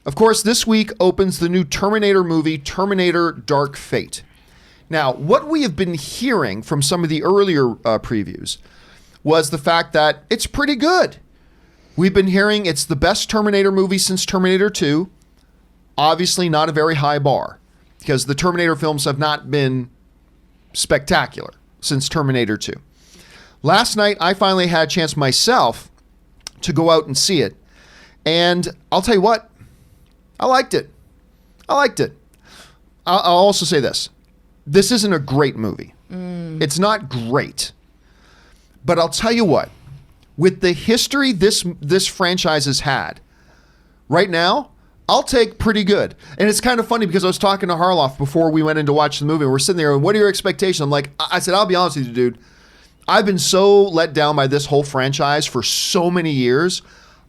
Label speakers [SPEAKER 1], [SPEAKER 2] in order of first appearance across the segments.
[SPEAKER 1] Of course, this week opens the new Terminator movie, Terminator Dark Fate. Now, what we have been hearing from some of the earlier previews was the fact that it's pretty good. We've been hearing it's the best Terminator movie since Terminator 2. Obviously not a very high bar, because the Terminator films have not been spectacular since Terminator 2. Last night, I finally had a chance myself to go out and see it. And I'll tell you what, I liked it. I'll also say this. This isn't a great movie. It's not great. But I'll tell you what, with the history this franchise has had, right now, I'll take pretty good. And it's kind of funny because I was talking to Harloff before we went in to watch the movie. And we're sitting there and what are your expectations? I'm like, I said, I'll be honest with you, dude. I've been so let down by this whole franchise for so many years.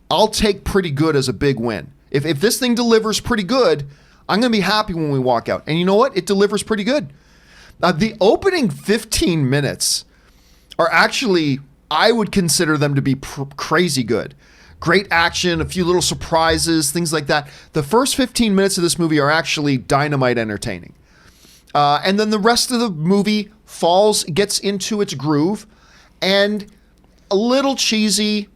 [SPEAKER 1] I'll take pretty good as a big win. If this thing delivers pretty good, I'm going to be happy when we walk out. And you know what? It delivers pretty good. The opening 15 minutes are actually, I would consider them to be crazy good. Great action, a few little surprises, things like that. The first 15 minutes of this movie are actually dynamite entertaining. And then the rest of the movie gets into its groove, and a little cheesy.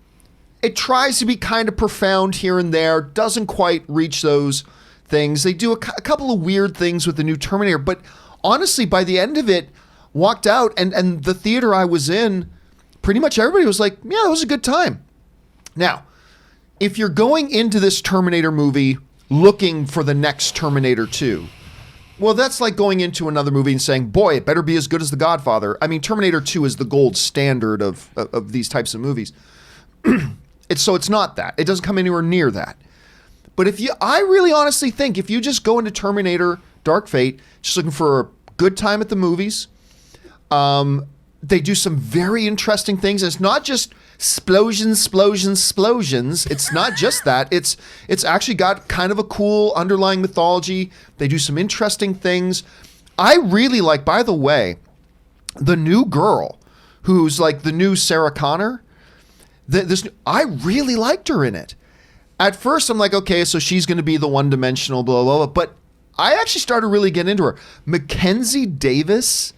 [SPEAKER 1] It tries to be kind of profound here and there, doesn't quite reach those things. They do a couple of weird things with the new Terminator, but honestly, by the end of it, walked out, and the theater I was in, pretty much everybody was like, yeah, it was a good time. Now, if you're going into this Terminator movie looking for the next Terminator 2, well, that's like going into another movie and saying, boy, it better be as good as The Godfather. I mean, Terminator 2 is the gold standard of these types of movies. It's not that. It doesn't come anywhere near that. But I really honestly think if you just go into Terminator Dark Fate, just looking for a good time at the movies, they do some very interesting things. It's not just explosions. It's not just that. It's actually got kind of a cool underlying mythology. They do some interesting things. I really like, by the way, the new girl who's like the new Sarah Connor. I really liked her in it. At first, I'm like, okay, so she's going to be the one-dimensional, blah, blah, blah. But I actually started really getting into her. Mackenzie Davis,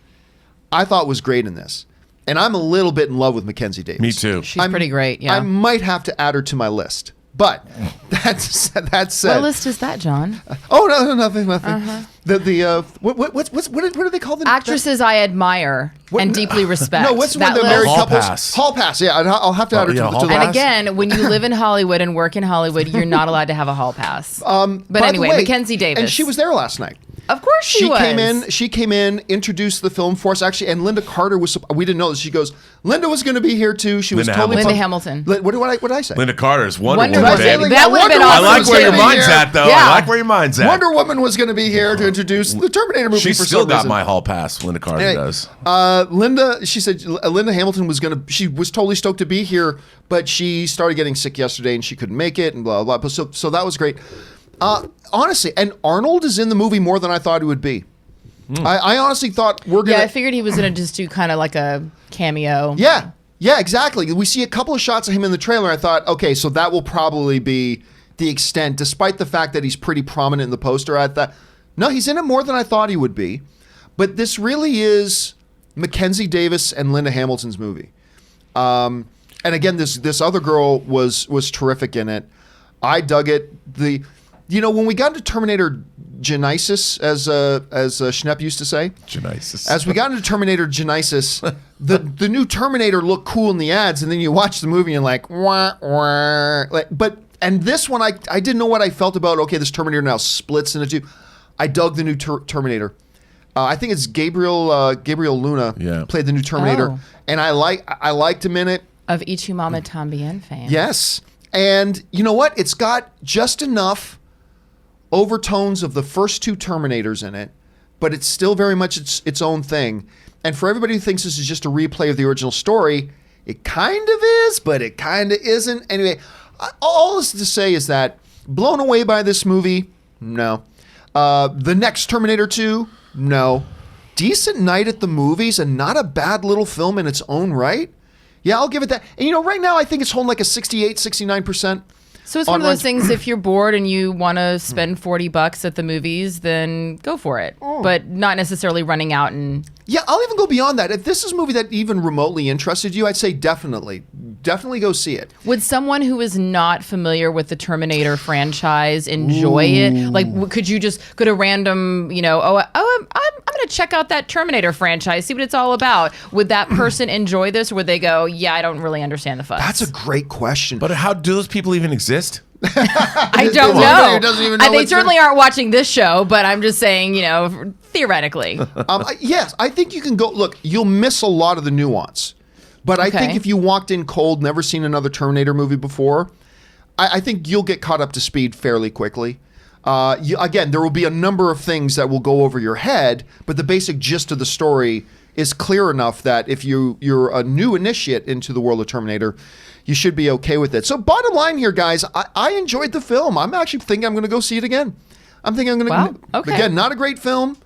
[SPEAKER 1] I thought was great in this. And I'm a little bit in love with Mackenzie Davis.
[SPEAKER 2] Me too.
[SPEAKER 3] She's pretty great, yeah.
[SPEAKER 1] I might have to add her to my list. But that said,
[SPEAKER 3] what list is that, John?
[SPEAKER 1] Oh no, nothing. What do they call them?
[SPEAKER 3] Actresses I admire and deeply respect.
[SPEAKER 1] No, what's one of the married
[SPEAKER 2] Hall
[SPEAKER 1] couples?
[SPEAKER 2] Pass.
[SPEAKER 1] Hall Pass. Yeah, I'll have to add her to the list.
[SPEAKER 3] And again, when you live in Hollywood and work in Hollywood, you're not allowed to have a hall pass. But anyway, Mackenzie Davis.
[SPEAKER 1] And she was there last night.
[SPEAKER 3] Of course she was.
[SPEAKER 1] She came in, introduced the film for us, actually, and Linda Carter was, we didn't know this. She goes, Linda was going to be here too. She was totally
[SPEAKER 3] Linda Hamilton.
[SPEAKER 1] What did I say?
[SPEAKER 2] Linda Carter's Wonder Woman.
[SPEAKER 3] That would have been awesome.
[SPEAKER 2] I like where your mind's at, though.
[SPEAKER 3] Yeah.
[SPEAKER 2] I like where your mind's at.
[SPEAKER 1] Wonder Woman was going to be here to introduce the Terminator movie.
[SPEAKER 2] She's still got my hall pass, Linda Carter does.
[SPEAKER 1] She said Linda Hamilton she was totally stoked to be here, but she started getting sick yesterday and she couldn't make it and blah, blah, blah. So that was great. Honestly, and Arnold is in the movie more than I thought he would be. I honestly thought we're going to...
[SPEAKER 3] Yeah, I figured he was going to just do kind of like a cameo.
[SPEAKER 1] Yeah, exactly. We see a couple of shots of him in the trailer. I thought, okay, so that will probably be the extent, despite the fact that he's pretty prominent in the poster. I thought, no, he's in it more than I thought he would be. But this really is Mackenzie Davis and Linda Hamilton's movie. And again, this other girl was terrific in it. I dug it. When we got into Terminator Genesis, as Schnepp used to say.
[SPEAKER 2] Genesis.
[SPEAKER 1] As we got into Terminator Genesis, the new Terminator looked cool in the ads, and then you watch the movie and you're like, wah, wah. And this one, I didn't know what I felt about, okay, this Terminator now splits into two. I dug the new Terminator. I think it's Gabriel Luna played the new Terminator, and I liked him in it.
[SPEAKER 3] Of Ichimama Tambien fame.
[SPEAKER 1] Yes. And you know what? It's got just enough overtones of the first two Terminators in it, but it's still very much its own thing. And for everybody who thinks this is just a replay of the original story, it kind of is, but it kind of isn't. Anyway, all this to say is that blown away by this movie? No. The next Terminator 2? No. Decent night at the movies and not a bad little film in its own right? Yeah, I'll give it that. And right now I think it's holding like a 68, 69%.
[SPEAKER 3] So it's one of those things, if you're bored and you want to spend $40 at the movies, then go for it. But not necessarily running out and...
[SPEAKER 1] Yeah, I'll even go beyond that. If this is a movie that even remotely interested you, I'd say definitely go see it.
[SPEAKER 3] Would someone who is not familiar with the Terminator franchise enjoy it? Like, could you just go to random, I'm going to check out that Terminator franchise, see what it's all about. Would that person enjoy this, or would they go, yeah, I don't really understand the fuss?
[SPEAKER 1] That's a great question.
[SPEAKER 2] But how do those people even exist?
[SPEAKER 3] I don't know. They certainly aren't watching this show, but I'm just saying, theoretically.
[SPEAKER 1] Yes, I think you can go. Look, you'll miss a lot of the nuance, but I think if you walked in cold, never seen another Terminator movie before, I think you'll get caught up to speed fairly quickly. Again, there will be a number of things that will go over your head, but the basic gist of the story is clear enough that if you're a new initiate into the world of Terminator, you should be okay with it. So bottom line here, guys, I enjoyed the film. I'm actually thinking I'm going to go see it again. I'm thinking I'm going to, again, not a great film,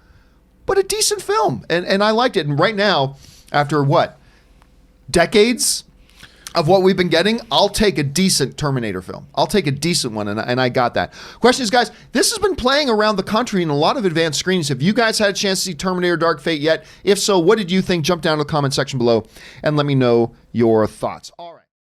[SPEAKER 1] but a decent film. And I liked it. And right now, after decades of what we've been getting, I'll take a decent Terminator film. I'll take a decent one, and I got that. Question is, guys, this has been playing around the country in a lot of advanced screens. Have you guys had a chance to see Terminator Dark Fate yet? If so, what did you think? Jump down to the comment section below and let me know your thoughts. All right.